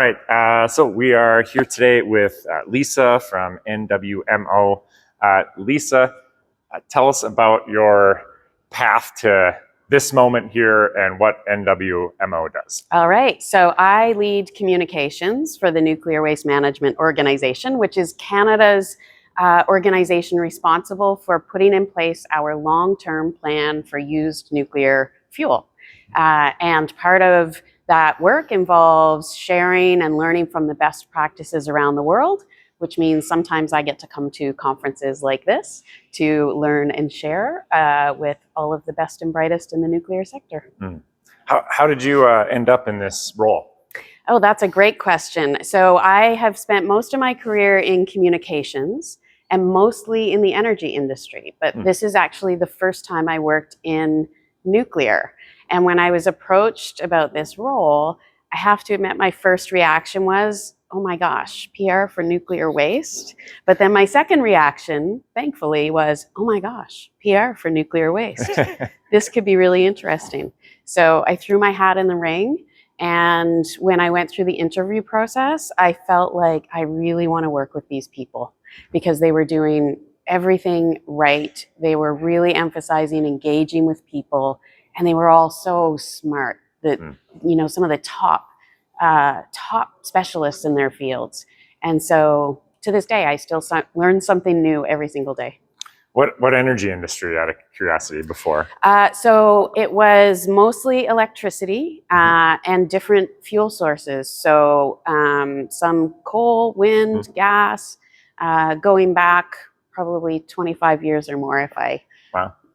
Right. So we are here today with Lisa from NWMO. Lisa, tell us about your path to this moment here and what NWMO does. All right, so I lead communications for the Nuclear Waste Management Organization, which is Canada's organization responsible for putting in place our long-term plan for used nuclear fuel. And part of that work involves sharing and learning from the best practices around the world, which means sometimes I get to come to conferences like this to learn and share with all of the best and brightest in the nuclear sector. How did you end up in this role? Oh, that's a great question. So I have spent most of my career in communications and mostly in the energy industry, but this is actually the first time I worked in nuclear. And when I was approached about this role, I have to admit my first reaction was, oh my gosh, PR for nuclear waste. But then my second reaction, thankfully, was, oh my gosh, PR for nuclear waste. This could be really interesting. So I threw my hat in the ring. And when I went through the interview process, I felt like I really want to work with these people because they were doing everything right. They were really emphasizing engaging with people, and they were all so smart that, you know, some of the top specialists in their fields. And so to this day, I still learn something new every single day. What energy industry, out of curiosity, before? So it was mostly electricity and different fuel sources. So some coal, wind, gas, going back probably 25 years or more if I,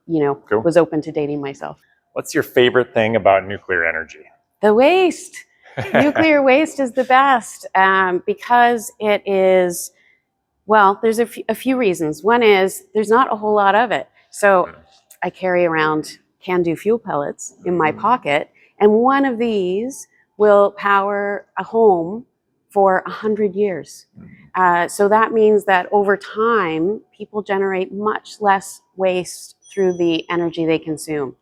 was open to dating myself. What's your favorite thing about nuclear energy? The waste. Nuclear waste is the best because it is, well, there's a few reasons. One is there's not a whole lot of it. So I carry around can-do fuel pellets in my pocket, and one of these will power a home for 100 years. So that means that over time, people generate much less waste through the energy they consume.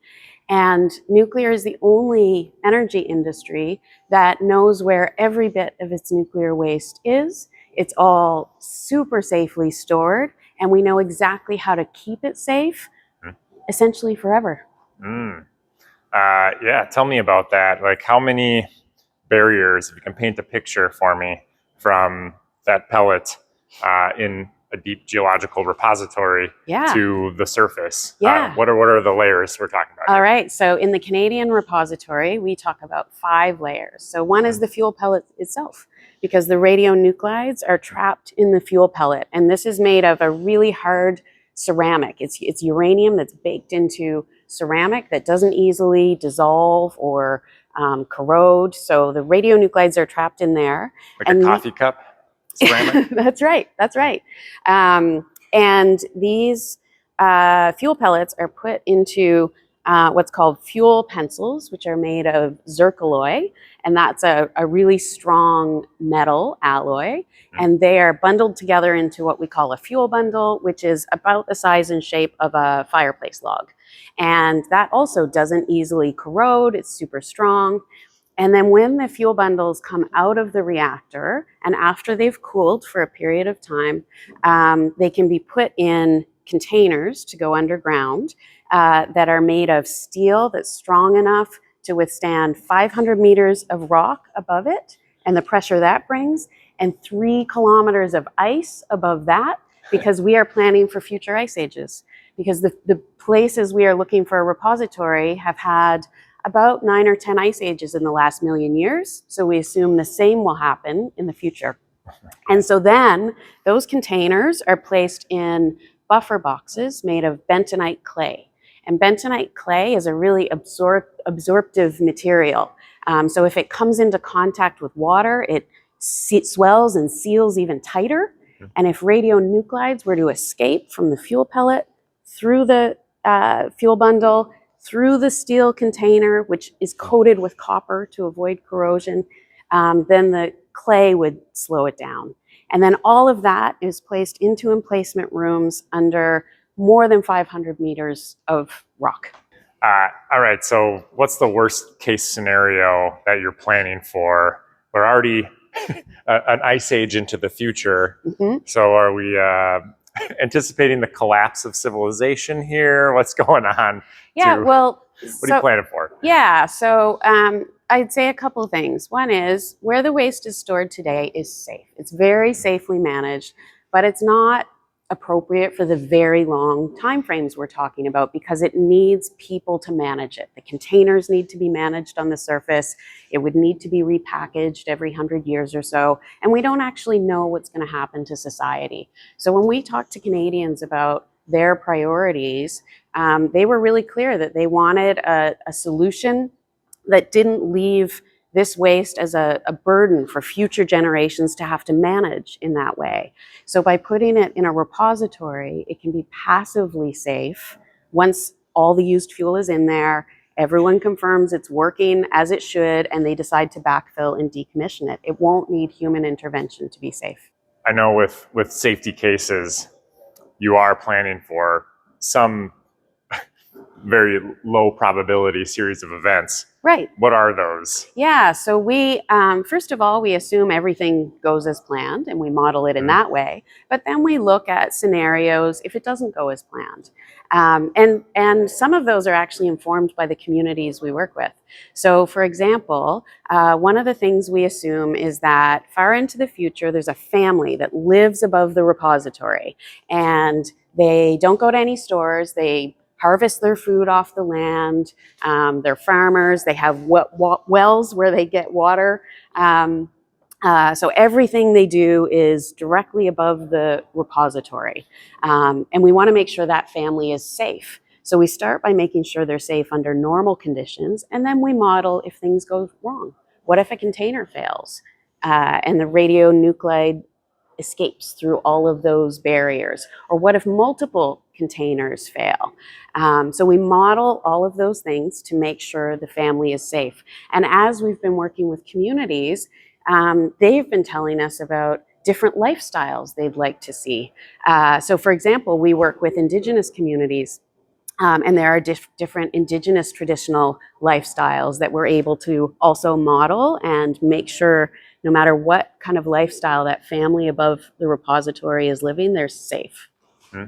And nuclear is the only energy industry that knows where every bit of its nuclear waste is. It's all super safely stored, and we know exactly how to keep it safe, essentially forever. Yeah, tell me about that. Like, how many barriers, if you can paint a picture for me, from that pellet in a deep geological repository to the surface? What are the layers we're talking about? All right, so in the Canadian repository, we talk about 5 layers. So one is the fuel pellet itself, because the radionuclides are trapped in the fuel pellet. And this is made of a really hard ceramic. It's uranium that's baked into ceramic that doesn't easily dissolve or corrode. So the radionuclides are trapped in there. Like a coffee cup ceramic? That's right. That's right. And these fuel pellets are put into what's called fuel pencils, which are made of zircaloy. And that's a really strong metal alloy. And they are bundled together into what we call a fuel bundle, which is about the size and shape of a fireplace log. And that also doesn't easily corrode. It's super strong. And then when the fuel bundles come out of the reactor, and after they've cooled for a period of time, they can be put in containers to go underground that are made of steel that's strong enough to withstand 500 meters of rock above it and the pressure that brings, and 3 kilometers of ice above that, because we are planning for future ice ages. Because the places we are looking for a repository have had about 9 or 10 ice ages in the last 1,000,000 years. So we assume the same will happen in the future. And so then those containers are placed in buffer boxes made of bentonite clay. And bentonite clay is a really absorptive material. So if it comes into contact with water, it swells and seals even tighter. And if radionuclides were to escape from the fuel pellet through the fuel bundle, through the steel container, which is coated with copper to avoid corrosion, then the clay would slow it down. And then all of that is placed into emplacement rooms under more than 500 meters of rock. All right, so what's the worst case scenario that you're planning for? We're already an ice age into the future. Mm-hmm. So are we anticipating the collapse of civilization here? What's going on? Yeah, well, what are you planning for? Yeah, so I'd say a couple things. One is where the waste is stored today is safe. It's very safely managed, but it's not appropriate for the very long time frames we're talking about because it needs people to manage it. The containers need to be managed on the surface. It would need to be repackaged every 100 years or so, and we don't actually know what's going to happen to society. So when we talk to Canadians about their priorities, they were really clear that they wanted a solution that didn't leave this waste as a burden for future generations to have to manage in that way. So by putting it in a repository, it can be passively safe. Once all the used fuel is in there, everyone confirms it's working as it should, and they decide to backfill and decommission it. It won't need human intervention to be safe. I know with safety cases, you are planning for some very low probability series of events. Right. What are those? Yeah, so we, first of all, we assume everything goes as planned and we model it in that way. But then we look at scenarios if it doesn't go as planned. And some of those are actually informed by the communities we work with. So for example, one of the things we assume is that far into the future, there's a family that lives above the repository and they don't go to any stores. They harvest their food off the land. They're farmers. They have wells where they get water. So everything they do is directly above the repository. And we want to make sure that family is safe. So we start by making sure they're safe under normal conditions, and then we model if things go wrong. What if a container fails and the radionuclide escapes through all of those barriers? Or what if multiple containers fail? So we model all of those things to make sure the family is safe. And as we've been working with communities, they've been telling us about different lifestyles they'd like to see. So for example, we work with Indigenous communities, and there are different Indigenous traditional lifestyles that we're able to also model and make sure no matter what kind of lifestyle that family above the repository is living, they're safe. Mm-hmm.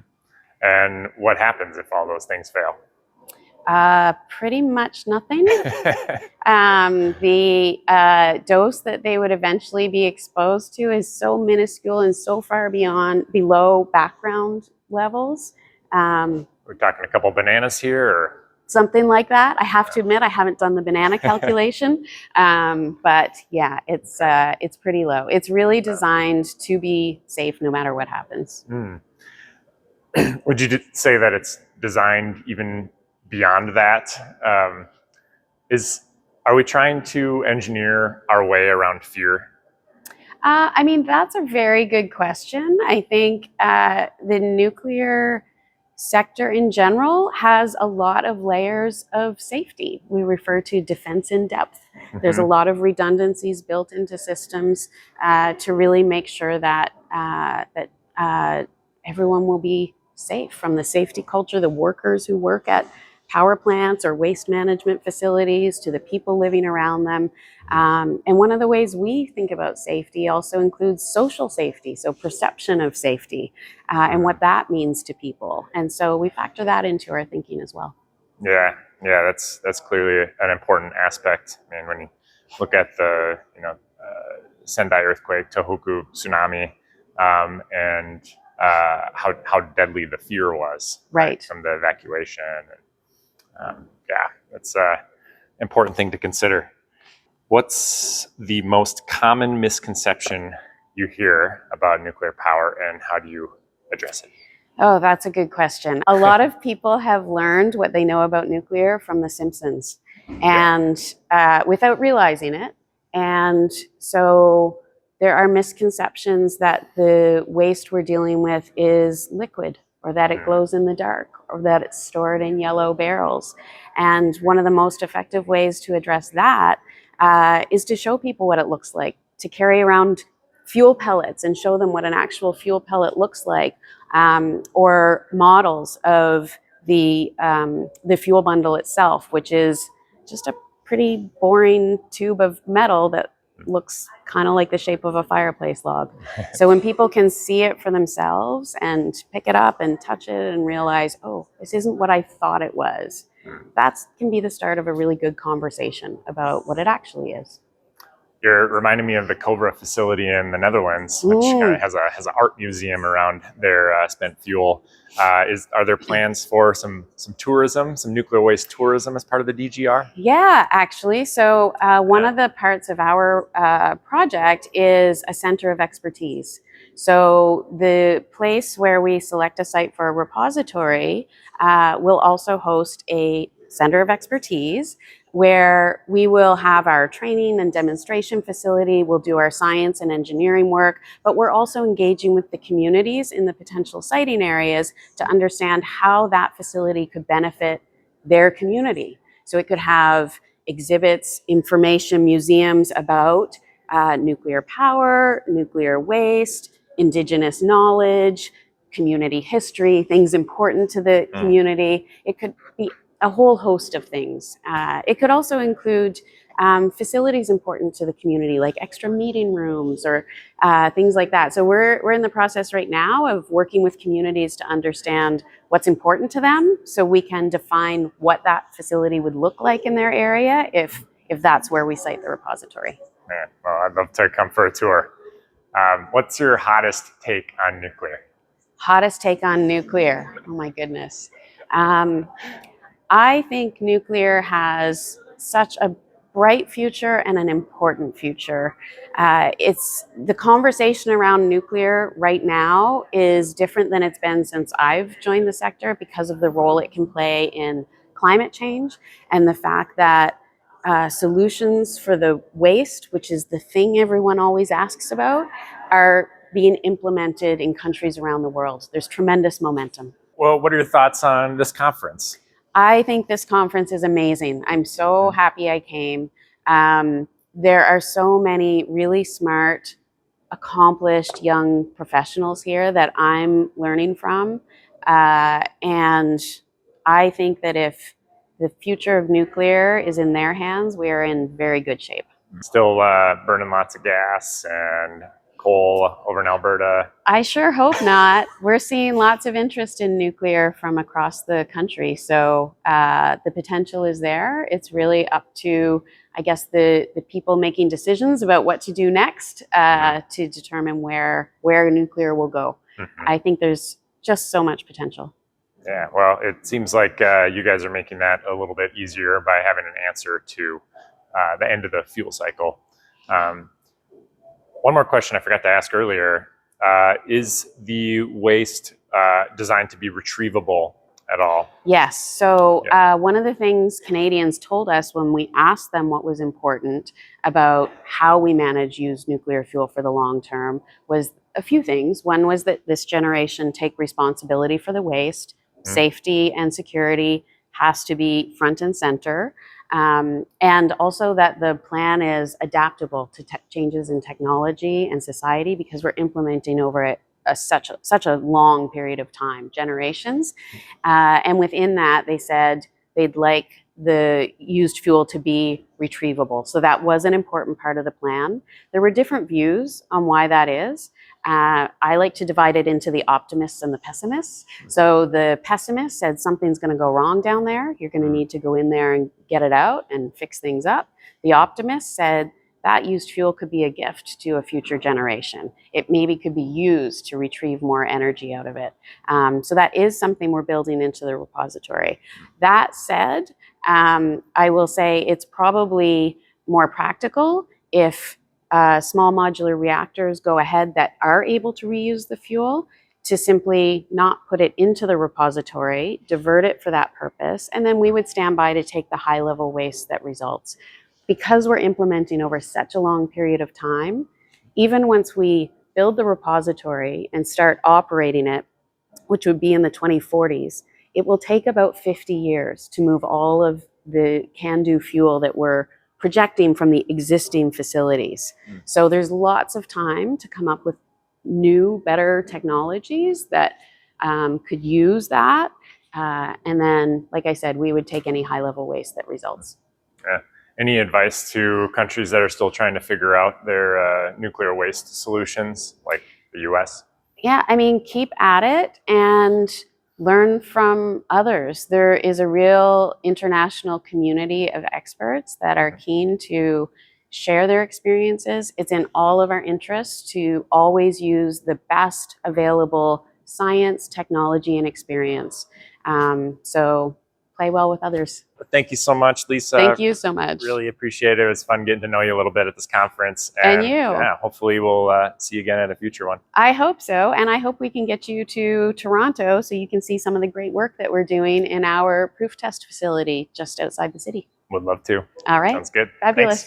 And what happens if all those things fail? Pretty much nothing. The dose that they would eventually be exposed to is so minuscule and so far below background levels. We're talking a couple bananas here, or something like that. I have to admit, I haven't done the banana calculation, but yeah, it's pretty low. It's really designed to be safe no matter what happens. Would you say that it's designed even beyond that? Are we trying to engineer our way around fear? I mean, that's a very good question. I think the nuclear sector in general has a lot of layers of safety. We refer to defense in depth. Mm-hmm. There's a lot of redundancies built into systems to really make sure that everyone will be safe, from the safety culture, the workers who work at power plants or waste management facilities, to the people living around them. And one of the ways we think about safety also includes social safety, so perception of safety and what that means to people. And so we factor that into our thinking as well. Yeah, that's clearly an important aspect. I mean, when you look at the Sendai earthquake, Tohoku tsunami, and how deadly the fear was, right, from the evacuation. That's an important thing to consider. What's the most common misconception you hear about nuclear power, and how do you address it? Oh, that's a good question. A lot of people have learned what they know about nuclear from The Simpsons, and without realizing it. And so there are misconceptions that the waste we're dealing with is liquid, or that it glows in the dark, or that it's stored in yellow barrels. And one of the most effective ways to address that is to show people what it looks like, to carry around fuel pellets and show them what an actual fuel pellet looks like, or models of the fuel bundle itself, which is just a pretty boring tube of metal that looks kind of like the shape of a fireplace log. So when people can see it for themselves and pick it up and touch it and realize, oh, this isn't what I thought it was, that can be the start of a really good conversation about what it actually is. You're reminding me of the Cobra facility in the Netherlands, which has an art museum around their spent fuel. Are there plans for some tourism, some nuclear waste tourism as part of the DGR? Yeah, actually. So one of the parts of our project is a center of expertise. So the place where we select a site for a repository will also host a center of expertise where we will have our training and demonstration facility, we'll do our science and engineering work, but we're also engaging with the communities in the potential siting areas to understand how that facility could benefit their community. So it could have exhibits, information, museums about nuclear power, nuclear waste, indigenous knowledge, community history, things important to the community. It could be a whole host of things. It could also include facilities important to the community, like extra meeting rooms or things like that. So we're in the process right now of working with communities to understand what's important to them, so we can define what that facility would look like in their area if that's where we site the repository. Man, well, I'd love to come for a tour. What's your hottest take on nuclear? Hottest take on nuclear? Oh my goodness. I think nuclear has such a bright future and an important future. It's the conversation around nuclear right now is different than it's been since I've joined the sector because of the role it can play in climate change and the fact that solutions for the waste, which is the thing everyone always asks about, are being implemented in countries around the world. There's tremendous momentum. Well, what are your thoughts on this conference? I think this conference is amazing. I'm so happy I came. There are so many really smart, accomplished young professionals here that I'm learning from. And I think that if the future of nuclear is in their hands, we are in very good shape. Still burning lots of gas and coal over in Alberta? I sure hope not. We're seeing lots of interest in nuclear from across the country. So the potential is there. It's really up to, I guess, the people making decisions about what to do next to determine where nuclear will go. I think there's just so much potential. Yeah, well, it seems like you guys are making that a little bit easier by having an answer to the end of the fuel cycle. One more question I forgot to ask earlier. Is the waste designed to be retrievable at all? Yes. So one of the things Canadians told us when we asked them what was important about how we manage used nuclear fuel for the long term was a few things. One was that this generation take responsibility for the waste. Safety and security has to be front and center. And also that the plan is adaptable to changes in technology and society because we're implementing over such a long period of time, generations. And within that, they said they'd like the used fuel to be retrievable. So that was an important part of the plan. There were different views on why that is. I like to divide it into the optimists and the pessimists. So the pessimists said something's going to go wrong down there. You're going to need to go in there and get it out and fix things up. The optimists said that used fuel could be a gift to a future generation. It maybe could be used to retrieve more energy out of it. So that is something we're building into the repository. That said, I will say it's probably more practical if small modular reactors go ahead that are able to reuse the fuel to simply not put it into the repository, divert it for that purpose, and then we would stand by to take the high-level waste that results. Because we're implementing over such a long period of time, even once we build the repository and start operating it, which would be in the 2040s, it will take about 50 years to move all of the CANDU fuel that we're projecting from the existing facilities. So there's lots of time to come up with new, better technologies that could use that. And then, like I said, we would take any high-level waste that results. Yeah. Any advice to countries that are still trying to figure out their nuclear waste solutions, like the U.S.? Yeah, I mean, keep at it and learn from others. There is a real international community of experts that are keen to share their experiences. It's in all of our interests to always use the best available science, technology, and experience. So play well with others. Thank you so much, Lisa. Thank you so much. Really appreciate it. It was fun getting to know you a little bit at this conference. And you. Yeah, hopefully we'll see you again at a future one. I hope so. And I hope we can get you to Toronto so you can see some of the great work that we're doing in our proof test facility just outside the city. Would love to. All right. Sounds good. Fabulous. Thanks.